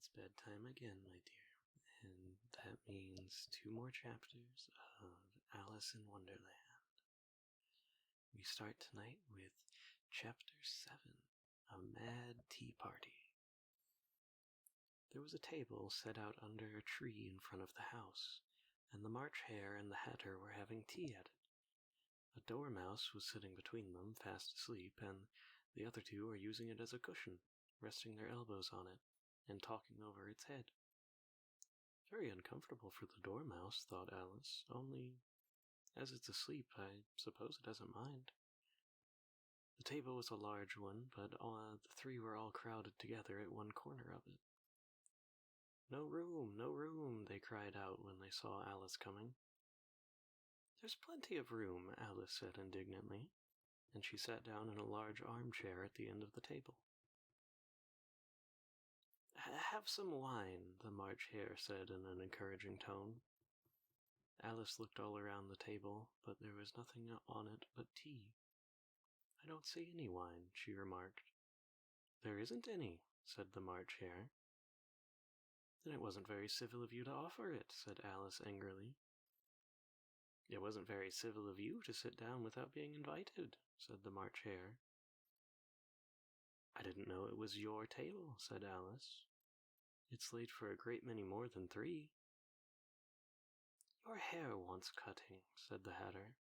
It's bedtime again, my dear, and that means 2 more chapters of Alice in Wonderland. We start tonight with Chapter 7, A Mad Tea Party. There was a table set out under a tree in front of the house, and the March Hare and the Hatter were having tea at it. A dormouse was sitting between them, fast asleep, and the other two were using it as a cushion, resting their elbows on it, and talking over its head. Very uncomfortable for the dormouse, thought Alice, only, as it's asleep, I suppose it doesn't mind. The table was a large one, but the three were all crowded together at one corner of it. "No room, no room," they cried out when they saw Alice coming. "There's plenty of room," Alice said indignantly, and she sat down in a large armchair at the end of the table. "Have some wine," the March Hare said in an encouraging tone. Alice looked all around the table, but there was nothing on it but tea. "I don't see any wine," she remarked. "There isn't any," said the March Hare. "Then it wasn't very civil of you to offer it," said Alice angrily. "It wasn't very civil of you to sit down without being invited," said the March Hare. "I didn't know it was your table," said Alice. "It's laid for a great many more than 3. "Your hair wants cutting," said the Hatter.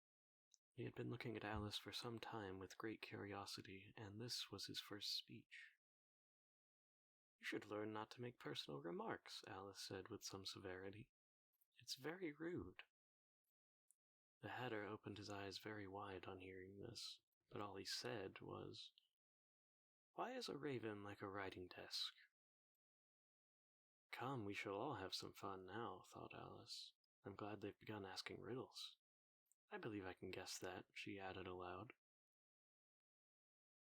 He had been looking at Alice for some time with great curiosity, and this was his first speech. "You should learn not to make personal remarks," Alice said with some severity. "It's very rude." The Hatter opened his eyes very wide on hearing this, but all he said was, "Why is a raven like a writing desk?" "Come, we shall all have some fun now," thought Alice. "I'm glad they've begun asking riddles. I believe I can guess that," she added aloud.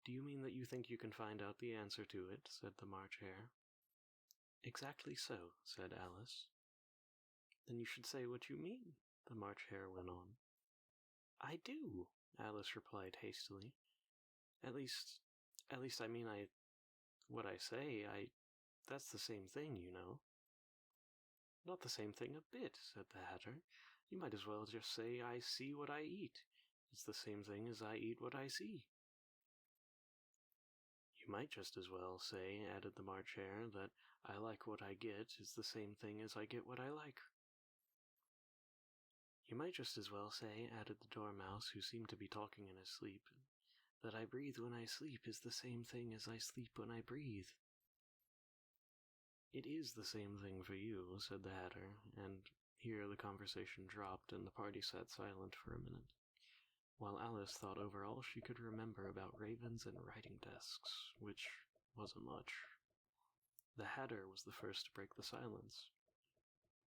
"Do you mean that you think you can find out the answer to it?" said the March Hare. "Exactly so," said Alice. "Then you should say what you mean," the March Hare went on. "I do," Alice replied hastily. At least I mean what I say, that's the same thing, you know." "Not the same thing a bit," said the Hatter. "You might as well just say I see what I eat. It's the same thing as I eat what I see." "You might just as well say," added the March Hare, "that I like what I get is the same thing as I get what I like." "You might just as well say," added the Dormouse, who seemed to be talking in his sleep, "that I breathe when I sleep is the same thing as I sleep when I breathe." "It is the same thing for you," said the Hatter, and here the conversation dropped and the party sat silent for a minute, while Alice thought over all she could remember about ravens and writing desks, which wasn't much. The Hatter was the first to break the silence.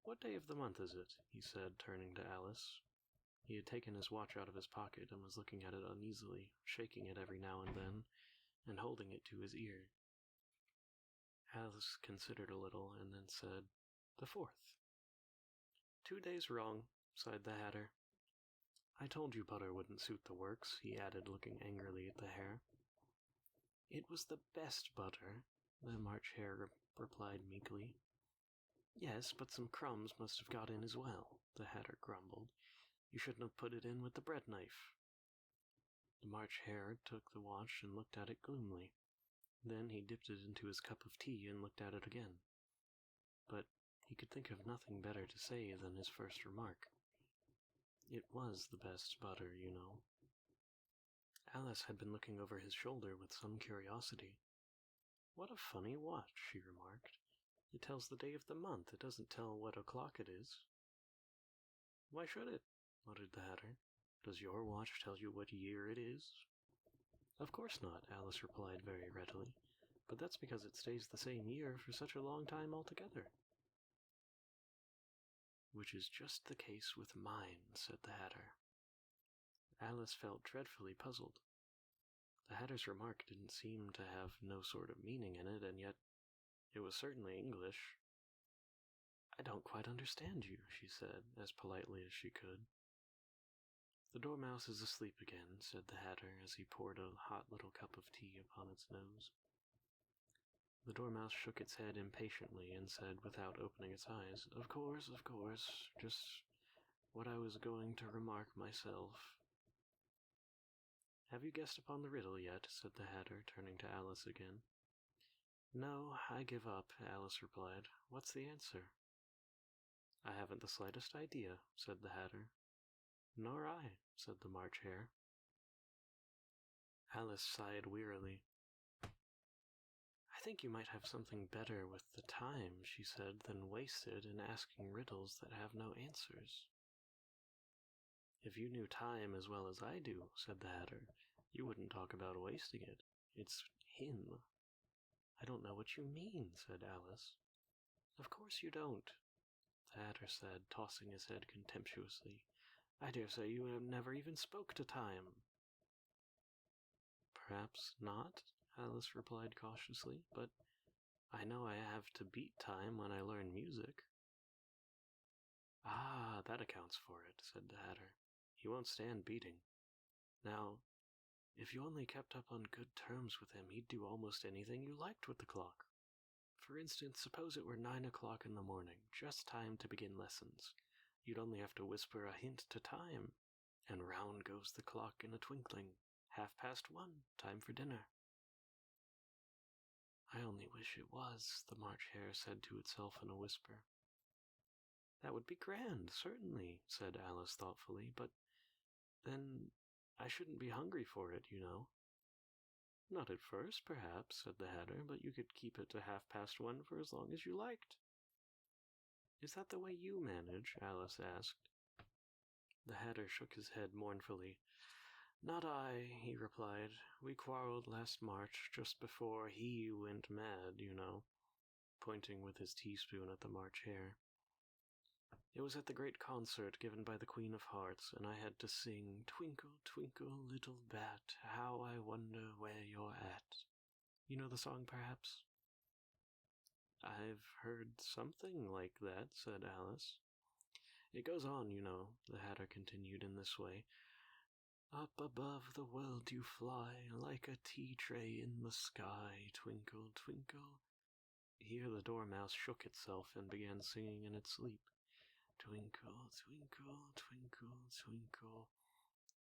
"What day of the month is it?" he said, turning to Alice. He had taken his watch out of his pocket and was looking at it uneasily, shaking it every now and then, and holding it to his ear. Alice considered a little, and then said, "The 4th. "2 days wrong," sighed the Hatter. "I told you butter wouldn't suit the works," he added, looking angrily at the Hare. "It was the best butter," the March Hare replied meekly. "Yes, but some crumbs must have got in as well," the Hatter grumbled. "You shouldn't have put it in with the bread knife." The March Hare took the watch and looked at it gloomily. Then he dipped it into his cup of tea and looked at it again. But he could think of nothing better to say than his first remark. It was the best butter, you know. Alice had been looking over his shoulder with some curiosity. "What a funny watch," she remarked. "It tells the day of the month. It doesn't tell what o'clock it is." "Why should it?" muttered the Hatter. "Does your watch tell you what year it is?" "Of course not," Alice replied very readily. "But that's because it stays the same year for such a long time altogether." "Which is just the case with mine," said the Hatter. Alice felt dreadfully puzzled. The Hatter's remark didn't seem to have no sort of meaning in it, and yet it was certainly English. "I don't quite understand you," she said, as politely as she could. "The Dormouse is asleep again," said the Hatter as he poured a hot little cup of tea upon its nose. The Dormouse shook its head impatiently and said without opening its eyes, of course, just what I was going to remark myself. Have you guessed upon the riddle yet? Said the Hatter, turning to Alice again. No, I give up, Alice replied. What's the answer? I haven't the slightest idea, said the Hatter. Nor I, said the March Hare. Alice sighed wearily. I think you might have something better with the time, she said, than waste it in asking riddles that have no answers. If you knew time as well as I do, said the Hatter, you wouldn't talk about wasting it. It's him. I don't know what you mean, said Alice. Of course you don't, the Hatter said, tossing his head contemptuously. I dare say you have never even spoke to time. Perhaps not, Alice replied cautiously, but I know I have to beat time when I learn music. Ah, that accounts for it, said the Hatter. He won't stand beating. Now, if you only kept up on good terms with him, he'd do almost anything you liked with the clock. For instance, suppose it were 9 o'clock in the morning, just time to begin lessons. You'd only have to whisper a hint to time, and round goes the clock in a twinkling. 1:30, time for dinner. I only wish it was, the March Hare said to itself in a whisper. That would be grand, certainly, said Alice thoughtfully, but then I shouldn't be hungry for it, you know. Not at first, perhaps, said the Hatter, but you could keep it to 1:30 for as long as you liked. Is that the way you manage? Alice asked. The Hatter shook his head mournfully. Not I, he replied. We quarreled last March, just before he went mad, you know, pointing with his teaspoon at the March Hare. It was at the great concert given by the Queen of Hearts, and I had to sing, Twinkle, twinkle, little bat, how I wonder where you're at. You know the song, perhaps? I've heard something like that, said Alice. It goes on, you know, the Hatter continued in this way. Up above the world you fly, like a tea-tray in the sky, twinkle, twinkle. Here the Dormouse shook itself and began singing in its sleep. Twinkle, twinkle, twinkle, twinkle,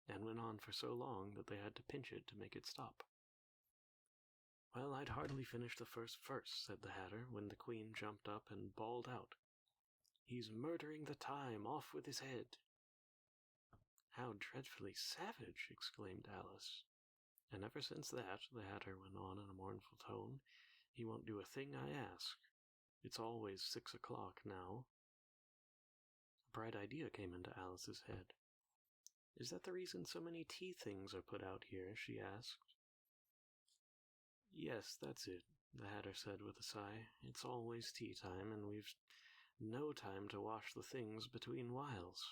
and went on for so long that they had to pinch it to make it stop. Well, I'd hardly finished the first verse, said the Hatter, when the Queen jumped up and bawled out, He's murdering the time, off with his head. How dreadfully savage, exclaimed Alice. And ever since that, the Hatter went on in a mournful tone, he won't do a thing I ask. It's always 6 o'clock now. A bright idea came into Alice's head. Is that the reason so many tea things are put out here? She asked. Yes, that's it, the Hatter said with a sigh. It's always tea time, and we've no time to wash the things between whiles.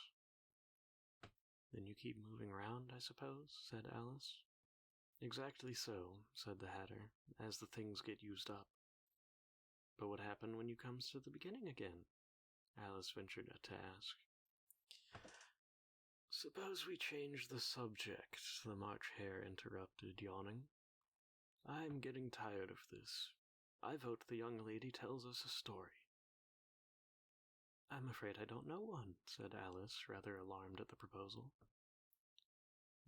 Then you keep moving round, I suppose, said Alice. Exactly so, said the Hatter, as the things get used up. But what happened when you comes to the beginning again? Alice ventured to ask. Suppose we change the subject, the March Hare interrupted, yawning. I'm getting tired of this. I vote the young lady tells us a story. I'm afraid I don't know one, said Alice, rather alarmed at the proposal.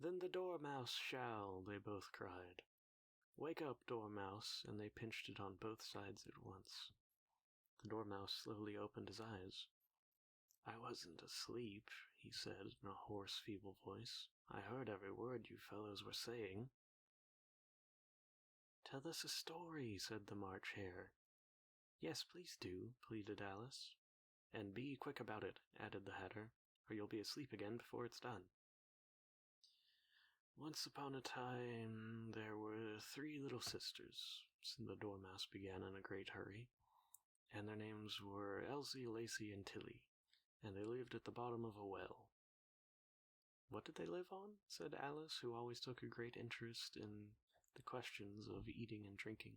Then the Dormouse shall, they both cried. Wake up, Dormouse, and they pinched it on both sides at once. The Dormouse slowly opened his eyes. I wasn't asleep, he said in a hoarse, feeble voice. I heard every word you fellows were saying. Tell us a story, said the March Hare. Yes, please do, pleaded Alice. And be quick about it, added the Hatter, or you'll be asleep again before it's done. Once upon a time, there were 3 little sisters, the Dormouse began in a great hurry, and their names were Elsie, Lacey, and Tilly, and they lived at the bottom of a well. What did they live on? Said Alice, who always took a great interest in the questions of eating and drinking.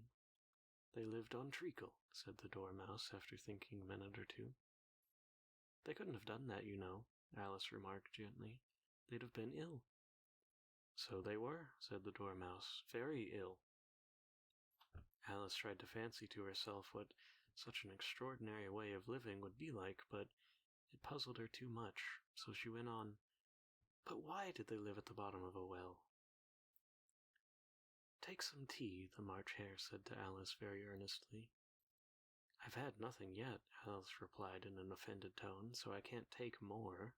They lived on treacle, said the Dormouse after thinking a minute or two. They couldn't have done that, you know, Alice remarked gently. They'd have been ill. So they were, said the Dormouse, very ill. Alice tried to fancy to herself what such an extraordinary way of living would be like, but it puzzled her too much, so she went on, "But why did they live at the bottom of a well?" "Take some tea," the March Hare said to Alice very earnestly. "I've had nothing yet," Alice replied in an offended tone, "so I can't take more."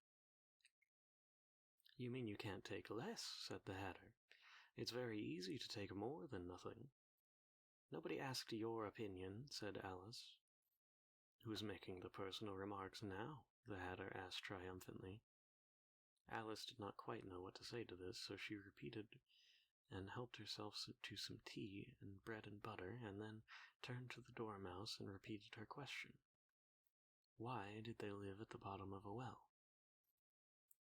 "You mean you can't take less," said the Hatter. "It's very easy to take more than nothing." "Nobody asked your opinion," said Alice. "Who's making the personal remarks now?" the Hatter asked triumphantly. Alice did not quite know what to say to this, so she repeated and helped herself to some tea and bread and butter, and then turned to the Dormouse and repeated her question. Why did they live at the bottom of a well?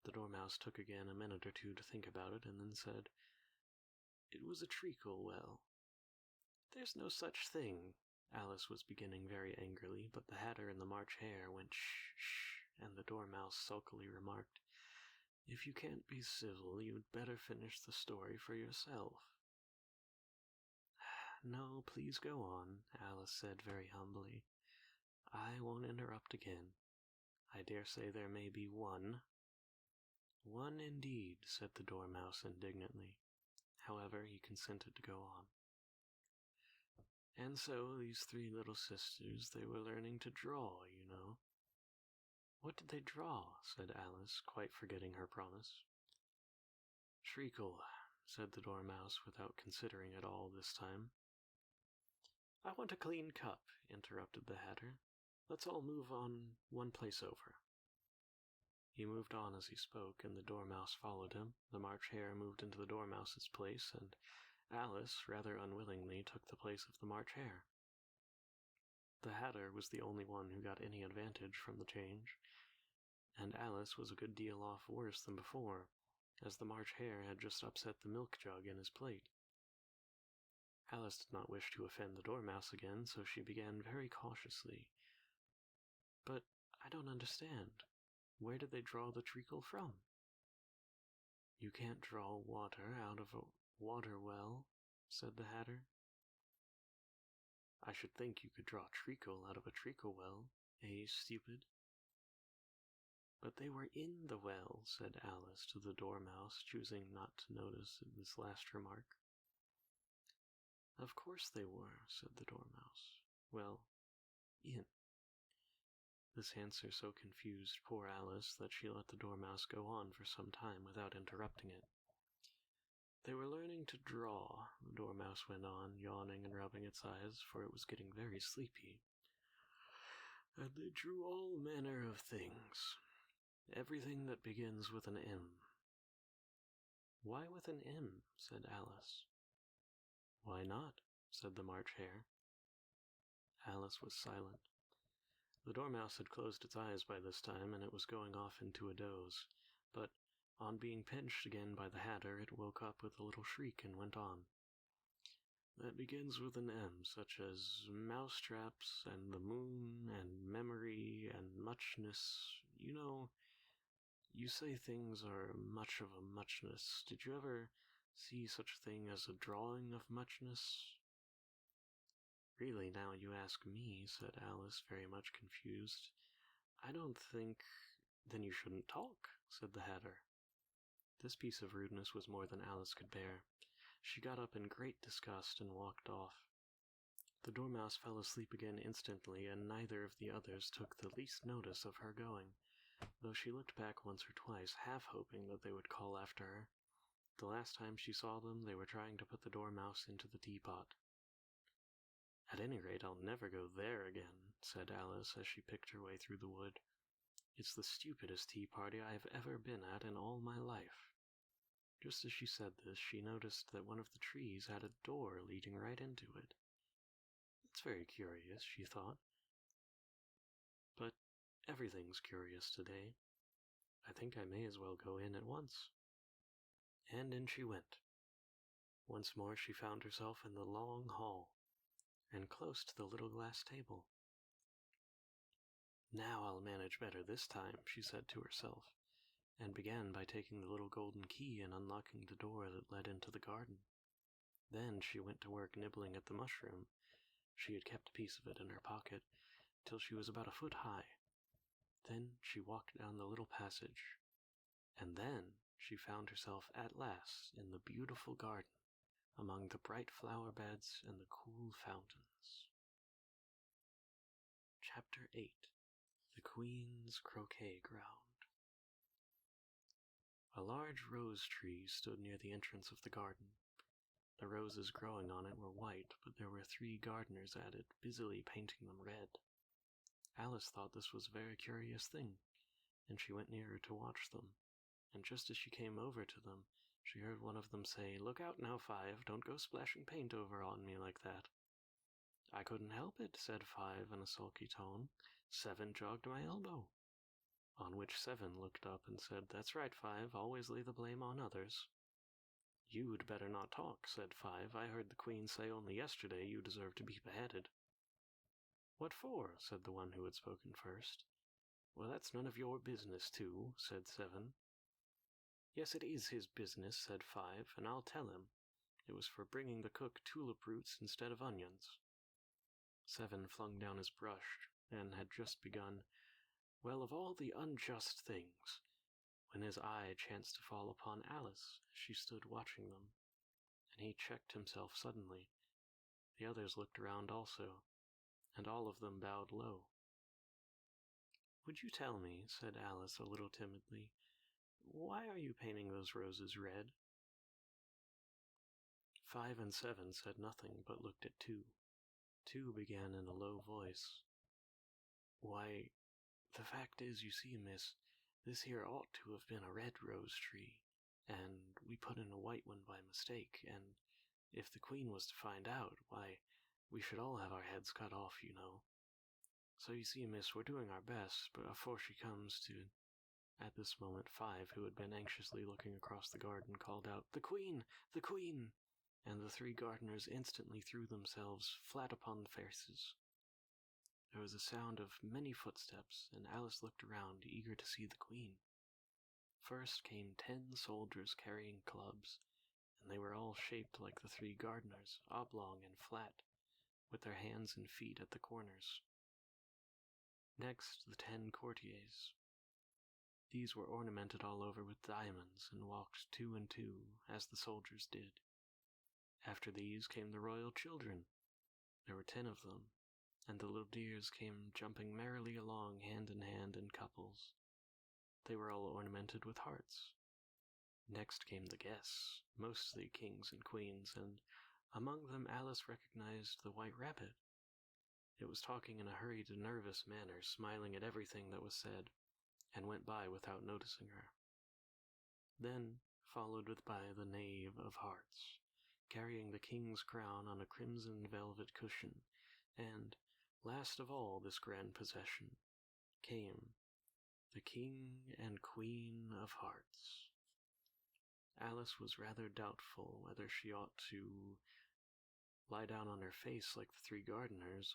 The Dormouse took again a minute or two to think about it, and then said, "It was a treacle well." "There's no such thing," Alice was beginning very angrily, but the Hatter and the March Hare went shh, shh, and the Dormouse sulkily remarked, "If you can't be civil, you'd better finish the story for yourself." "No, please go on," Alice said very humbly. "I won't interrupt again. I dare say there may be one." "One indeed," said the Dormouse indignantly. However, he consented to go on. "And so these three little sisters, they were learning to draw, you know." "What did they draw?" said Alice, quite forgetting her promise. "Treacle," said the Dormouse, without considering at all this time. "I want a clean cup," interrupted the Hatter. "Let's all move on one place over." He moved on as he spoke, and the Dormouse followed him. The March Hare moved into the Dormouse's place, and Alice, rather unwillingly, took the place of the March Hare. The Hatter was the only one who got any advantage from the change, and Alice was a good deal off worse than before, as the March Hare had just upset the milk jug in his plate. Alice did not wish to offend the Dormouse again, so she began very cautiously. "But I don't understand. Where did they draw the treacle from?" "You can't draw water out of a water well," said the Hatter. "I should think you could draw treacle out of a treacle well, stupid?" "But they were in the well," said Alice to the Dormouse, choosing not to notice this last remark. "Of course they were," said the Dormouse. "Well, in." This answer so confused poor Alice that she let the Dormouse go on for some time without interrupting it. "They were learning to draw," the Dormouse went on, yawning and rubbing its eyes, for it was getting very sleepy. "And they drew all manner of things. Everything that begins with an M." "Why with an M?" said Alice. "Why not?" said the March Hare. Alice was silent. The Dormouse had closed its eyes by this time, and it was going off into a doze, but on being pinched again by the Hatter, it woke up with a little shriek and went on. "That begins with an M, such as mousetraps, and the moon, and memory, and muchness. You know, you say things are much of a muchness. Did you ever see such a thing as a drawing of muchness?" "Really, now you ask me," said Alice, very much confused. "I don't think—" "Then you shouldn't talk," said the Hatter. This piece of rudeness was more than Alice could bear. She got up in great disgust and walked off. The Dormouse fell asleep again instantly, and neither of the others took the least notice of her going, though she looked back once or twice, half hoping that they would call after her. The last time she saw them, they were trying to put the Dormouse into the teapot. "At any rate, I'll never go there again," said Alice as she picked her way through the wood. "It's the stupidest tea party I have ever been at in all my life." Just as she said this, she noticed that one of the trees had a door leading right into it. "It's very curious," she thought. "But everything's curious today. I think I may as well go in at once." And in she went. Once more she found herself in the long hall, and close to the little glass table. "Now I'll manage better this time," she said to herself, and began by taking the little golden key and unlocking the door that led into the garden. Then she went to work nibbling at the mushroom, She had kept a piece of it in her pocket till she was about a foot high. Then she walked down the little passage, and then she found herself at last in the beautiful garden, among the bright flower beds and the cool fountains. Chapter 8. The Queen's Croquet Ground. A large rose tree stood near the entrance of the garden. The roses growing on it were white, but there were 3 gardeners at it, busily painting them red. Alice thought this was a very curious thing, and she went nearer to watch them, and just as she came over to them, she heard one of them say, "Look out now, 5, don't go splashing paint over on me like that." "I couldn't help it," said 5 in a sulky tone. 7 jogged my elbow. On which 7 looked up and said, "That's right, 5, always lay the blame on others." "You'd better not talk," said 5. "I heard the Queen say only yesterday you deserve to be beheaded." "What for?" said the one who had spoken first. "Well, that's none of your business, too," said 7. "Yes, it is his business," said 5, "and I'll tell him. It was for bringing the cook tulip roots instead of onions." 7 flung down his brush, and had just begun, "Well, of all the unjust things," when his eye chanced to fall upon Alice as she stood watching them, and he checked himself suddenly. The others looked around also, and all of them bowed low. "Would you tell me," said Alice a little timidly, "why are you painting those roses red?" 5 and 7 said nothing, but looked at 2. 2 began in a low voice. "Why, the fact is, you see, miss, this here ought to have been a red rose tree, and we put in a white one by mistake, and if the Queen was to find out, why, we should all have our heads cut off, you know. So you see, miss, we're doing our best, but afore she comes to—" At this moment 5, who had been anxiously looking across the garden, called out, "The Queen! The Queen!" and the 3 gardeners instantly threw themselves flat upon the faces. There was a sound of many footsteps, and Alice looked around, eager to see the Queen. First came 10 soldiers carrying clubs, and they were all shaped like the 3 gardeners, oblong and flat, with their hands and feet at the corners. Next, the 10 courtiers. These were ornamented all over with diamonds, and walked 2 and 2, as the soldiers did. After these came the royal children. There were 10 of them, and the little dears came jumping merrily along hand in hand in couples. They were all ornamented with hearts. Next came the guests, mostly kings and queens, and among them Alice recognized the White Rabbit. It was talking in a hurried and nervous manner, smiling at everything that was said, and went by without noticing her. Then followed by the Knave of Hearts, carrying the king's crown on a crimson velvet cushion, and, last of all this grand procession, came the King and Queen of Hearts. Alice was rather doubtful whether she ought to lie down on her face like the 3 gardeners,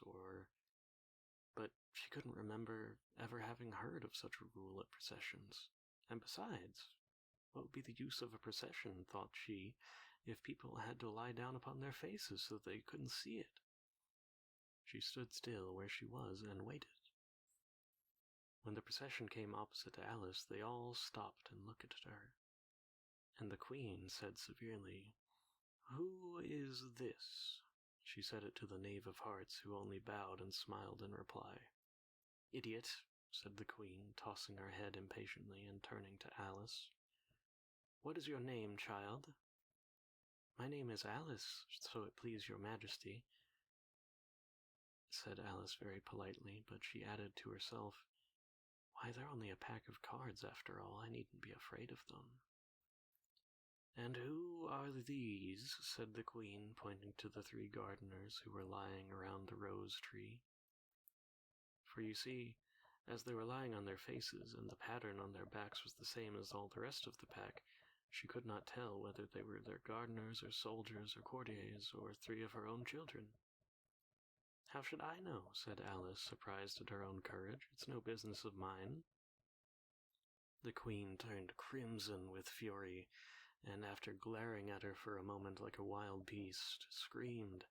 but she couldn't remember ever having heard of such a rule at processions. And besides, what would be the use of a procession, thought she, if people had to lie down upon their faces so that they couldn't see it? She stood still where she was and waited. When the procession came opposite to Alice, they all stopped and looked at her. And the Queen said severely, "Who is this?" She said it to the Knave of Hearts, who only bowed and smiled in reply. "Idiot," said the Queen, tossing her head impatiently and turning to Alice. "What is your name, child?" "My name is Alice, so it please your Majesty," said Alice very politely, but she added to herself, "Why, they're only a pack of cards after all, I needn't be afraid of them." "And who are these?" said the Queen, pointing to the 3 gardeners who were lying around the rose tree. For you see, as they were lying on their faces, and the pattern on their backs was the same as all the rest of the pack, she could not tell whether they were their gardeners or soldiers or courtiers or 3 of her own children. "How should I know?" said Alice, surprised at her own courage. "It's no business of mine." The Queen turned crimson with fury, and after glaring at her for a moment like a wild beast, screamed,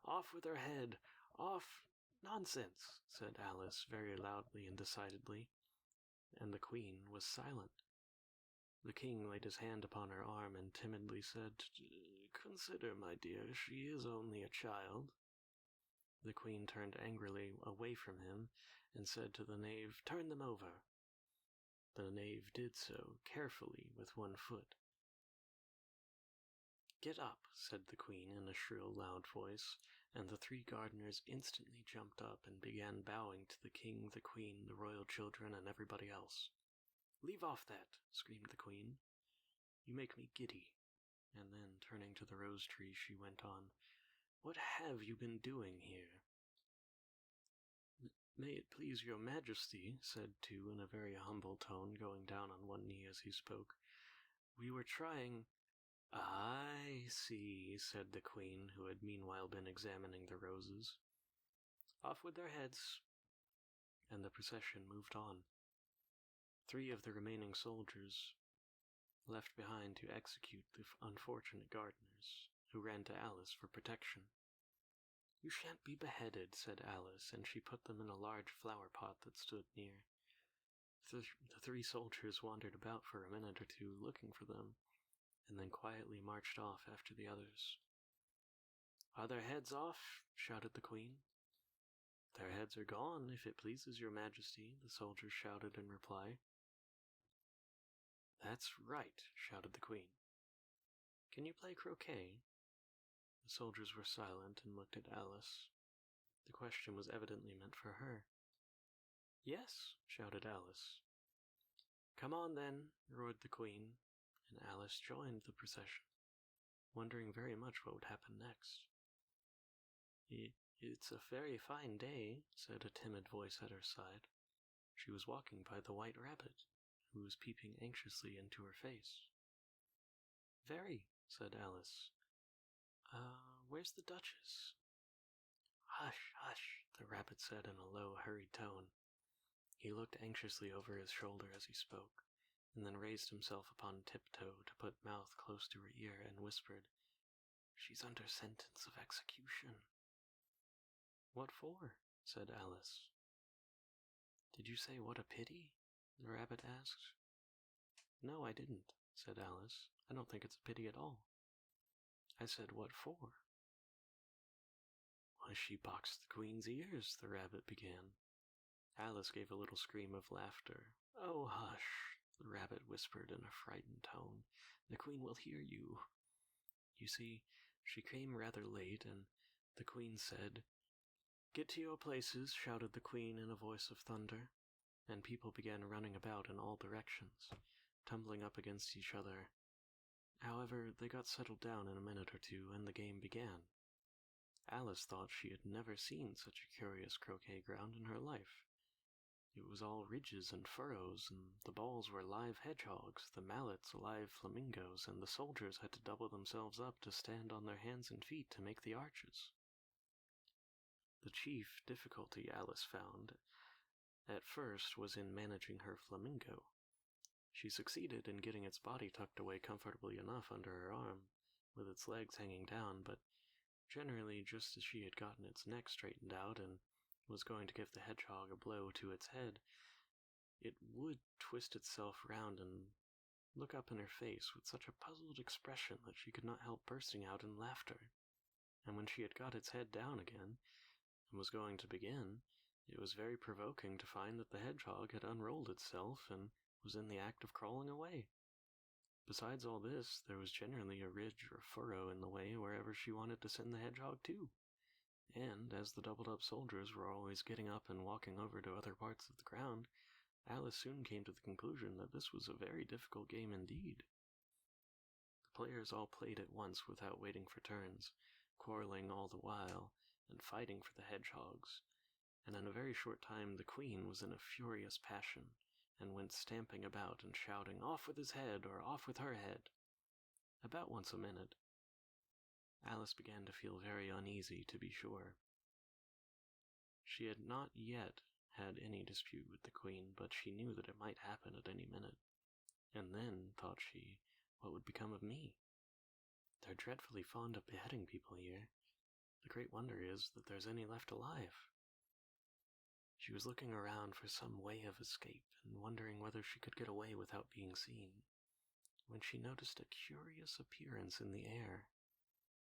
"Off with her head! Off! Nonsense, said Alice very loudly and decidedly, and the Queen was silent. The King laid his hand upon her arm and timidly said, Consider, my dear, she is only a child. The Queen turned angrily away from him and said to the knave, Turn them over. The knave did so, carefully, with one foot. Get up, said the Queen in a shrill, loud voice, and the 3 gardeners instantly jumped up and began bowing to the King, the Queen, the royal children, and everybody else. Leave off that, screamed the Queen. You make me giddy. And then, turning to the rose tree, she went on, What have you been doing here? May it please your majesty, said two in a very humble tone, going down on one knee as he spoke. We were trying... I see, said the Queen, who had meanwhile been examining the roses. Off with their heads. And the procession moved on. 3 of the remaining soldiers left behind to execute the unfortunate gardeners, who ran to Alice for protection. You shan't be beheaded, said Alice, and she put them in a large flower pot that stood near. The 3 soldiers wandered about for a minute or two looking for them, and then quietly marched off after the others. Are their heads off? Shouted the Queen. Their heads are gone, if it pleases your majesty, the soldiers shouted in reply. That's right, shouted the Queen. Can you play croquet? The soldiers were silent and looked at Alice. The question was evidently meant for her. Yes, shouted Alice. Come on then, roared the Queen, and Alice joined the procession, wondering very much what would happen next. It's a very fine day, said a timid voice at her side. She was walking by the White Rabbit, who was peeping anxiously into her face. Very, said Alice. Where's the Duchess? Hush, hush, the rabbit said in a low, hurried tone. He looked anxiously over his shoulder as he spoke, and then raised himself upon tiptoe to put mouth close to her ear and whispered, She's under sentence of execution. What for? Said Alice. Did you say what a pity? The rabbit asked. No, I didn't, said Alice. I don't think it's a pity at all. I said what for? Why, she boxed the Queen's ears, the rabbit began. Alice gave a little scream of laughter. Oh, hush, the rabbit whispered in a frightened tone. The Queen will hear you. You see, she came rather late, and the Queen said, Get to your places, shouted the Queen in a voice of thunder, and people began running about in all directions, tumbling up against each other. However, they got settled down in a minute or two, and the game began. Alice thought she had never seen such a curious croquet ground in her life. It was all ridges and furrows, and the balls were live hedgehogs, the mallets live flamingos, and the soldiers had to double themselves up to stand on their hands and feet to make the arches. The chief difficulty Alice found, at first, was in managing her flamingo. She succeeded in getting its body tucked away comfortably enough under her arm, with its legs hanging down, but generally just as she had gotten its neck straightened out and was going to give the hedgehog a blow to its head, it would twist itself round and look up in her face with such a puzzled expression that she could not help bursting out in laughter. And when she had got its head down again, and was going to begin, it was very provoking to find that the hedgehog had unrolled itself and was in the act of crawling away. Besides all this, there was generally a ridge or furrow in the way wherever she wanted to send the hedgehog to. And, as the doubled-up soldiers were always getting up and walking over to other parts of the ground, Alice soon came to the conclusion that this was a very difficult game indeed. The players all played at once without waiting for turns, quarreling all the while, and fighting for the hedgehogs, and in a very short time the Queen was in a furious passion, and went stamping about and shouting, Off with his head, or off with her head. About once a minute. Alice began to feel very uneasy, to be sure. She had not yet had any dispute with the Queen, but she knew that it might happen at any minute. And then, thought she, what would become of me? They're dreadfully fond of beheading people here. The great wonder is that there's any left alive." She was looking around for some way of escape and wondering whether she could get away without being seen, when she noticed a curious appearance in the air.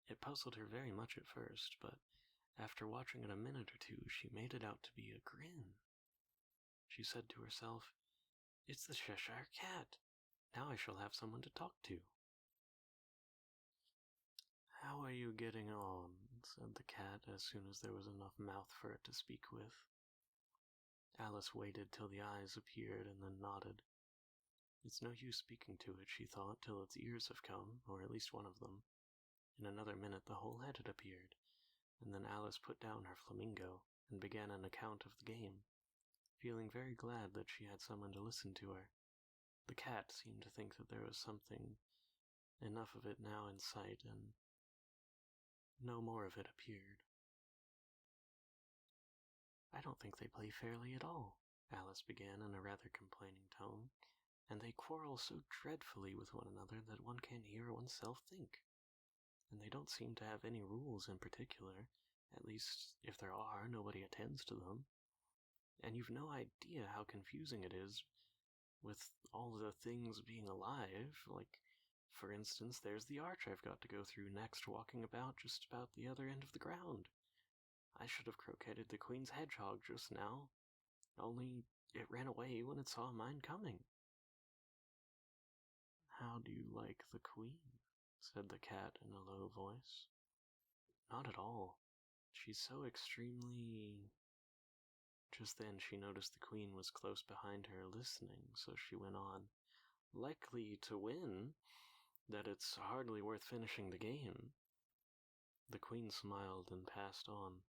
It puzzled her very much at first, but after watching it a minute or two, she made it out to be a grin. She said to herself, "It's the Cheshire Cat. Now I shall have someone to talk to." "How are you getting on?" said the cat as soon as there was enough mouth for it to speak with. Alice waited till the eyes appeared and then nodded. It's no use speaking to it, she thought, till its ears have come, or at least one of them. In another minute the whole head had appeared, and then Alice put down her flamingo and began an account of the game, feeling very glad that she had someone to listen to her. The cat seemed to think that there was something, enough of it now in sight, and no more of it appeared. "I don't think they play fairly at all," Alice began in a rather complaining tone, "and they quarrel so dreadfully with one another that one can't hear oneself think. And they don't seem to have any rules in particular, at least, if there are, nobody attends to them. And you've no idea how confusing it is with all the things being alive, like, for instance, there's the arch I've got to go through next, walking about just about the other end of the ground. I should have croqueted the Queen's hedgehog just now, only it ran away when it saw mine coming." "How do you like the Queen?" said the cat in a low voice. "Not at all. She's so extremely—" Just then she noticed the Queen was close behind her listening, so she went on, "Likely to win, that it's hardly worth finishing the game." The Queen smiled and passed on.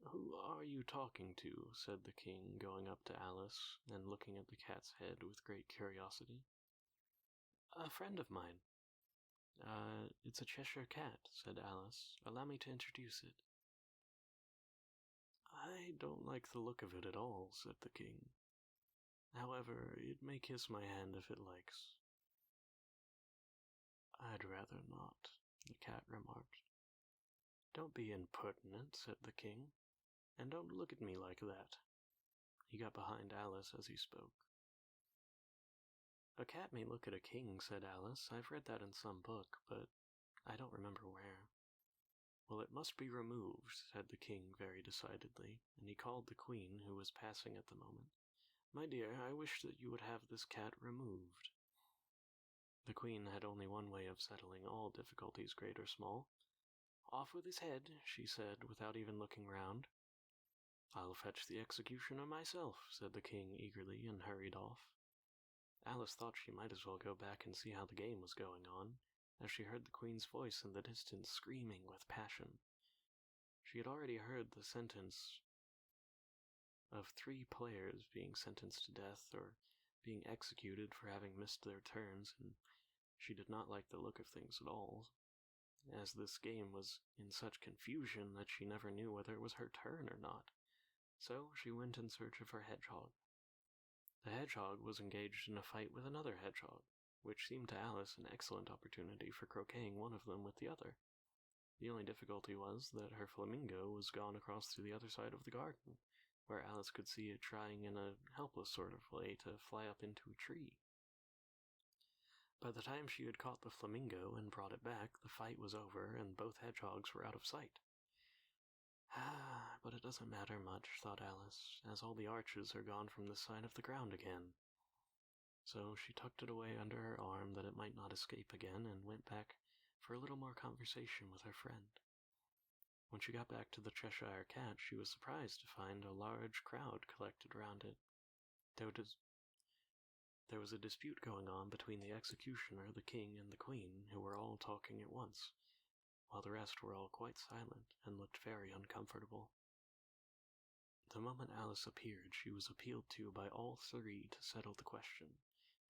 "Who are you talking to?" said the King, going up to Alice and looking at the cat's head with great curiosity. "A friend of mine." It's a Cheshire Cat," said Alice. "Allow me to introduce it." "I don't like the look of it at all," said the King. "However, it may kiss my hand if it likes." "I'd rather not," the cat remarked. "Don't be impertinent," said the King, "and don't look at me like that." He got behind Alice as he spoke. "A cat may look at a king," said Alice. "I've read that in some book, but I don't remember where." "Well, it must be removed," said the King very decidedly, and he called the Queen, who was passing at the moment. "My dear, I wish that you would have this cat removed." The Queen had only one way of settling all difficulties, great or small. "Off with his head," she said, without even looking round. "I'll fetch the executioner myself," said the King eagerly, and hurried off. Alice thought she might as well go back and see how the game was going on, as she heard the Queen's voice in the distance screaming with passion. She had already heard the sentence of 3 players being sentenced to death or being executed for having missed their turns, and she did not like the look of things at all, as this game was in such confusion that she never knew whether it was her turn or not. So she went in search of her hedgehog. The hedgehog was engaged in a fight with another hedgehog, which seemed to Alice an excellent opportunity for croqueting one of them with the other. The only difficulty was that her flamingo was gone across to the other side of the garden, where Alice could see it trying in a helpless sort of way to fly up into a tree. By the time she had caught the flamingo and brought it back, the fight was over and both hedgehogs were out of sight. But it doesn't matter much, thought Alice, as all the arches are gone from this side of the ground again. So she tucked it away under her arm that it might not escape again, and went back for a little more conversation with her friend. When she got back to the Cheshire Cat, she was surprised to find a large crowd collected round it. There was a dispute going on between the executioner, the King, and the Queen, who were all talking at once, while the rest were all quite silent and looked very uncomfortable. The moment Alice appeared, she was appealed to by all 3 to settle the question,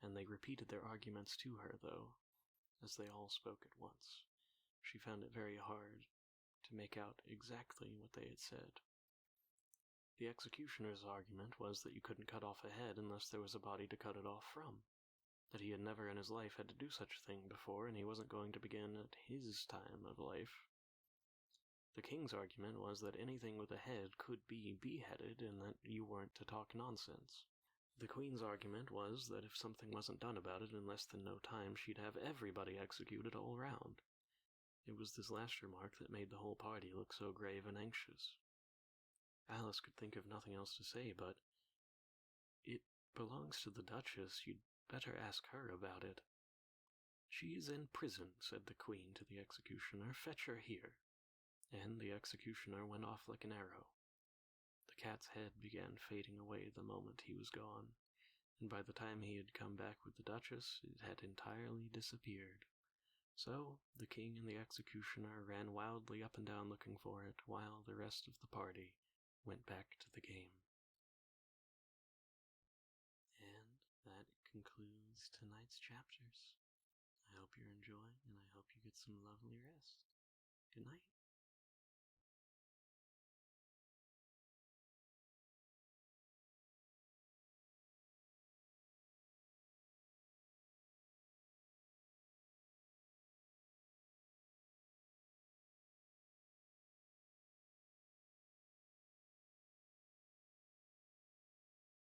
and they repeated their arguments to her, though, as they all spoke at once, she found it very hard to make out exactly what they had said. The executioner's argument was that you couldn't cut off a head unless there was a body to cut it off from, that he had never in his life had to do such a thing before, and he wasn't going to begin at his time of life. The king's argument was that anything with a head could be beheaded and that you weren't to talk nonsense. The queen's argument was that if something wasn't done about it in less than no time, she'd have everybody executed all round. It was this last remark that made the whole party look so grave and anxious. Alice could think of nothing else to say but, "It belongs to the Duchess. You'd better ask her about it." "She's in prison," said the queen to the executioner. "Fetch her here." And the executioner went off like an arrow. The cat's head began fading away the moment he was gone, and by the time he had come back with the Duchess, it had entirely disappeared. So the king and the executioner ran wildly up and down looking for it, while the rest of the party went back to the game. And that concludes tonight's chapters. I hope you're enjoying, and I hope you get some lovely rest. Good night.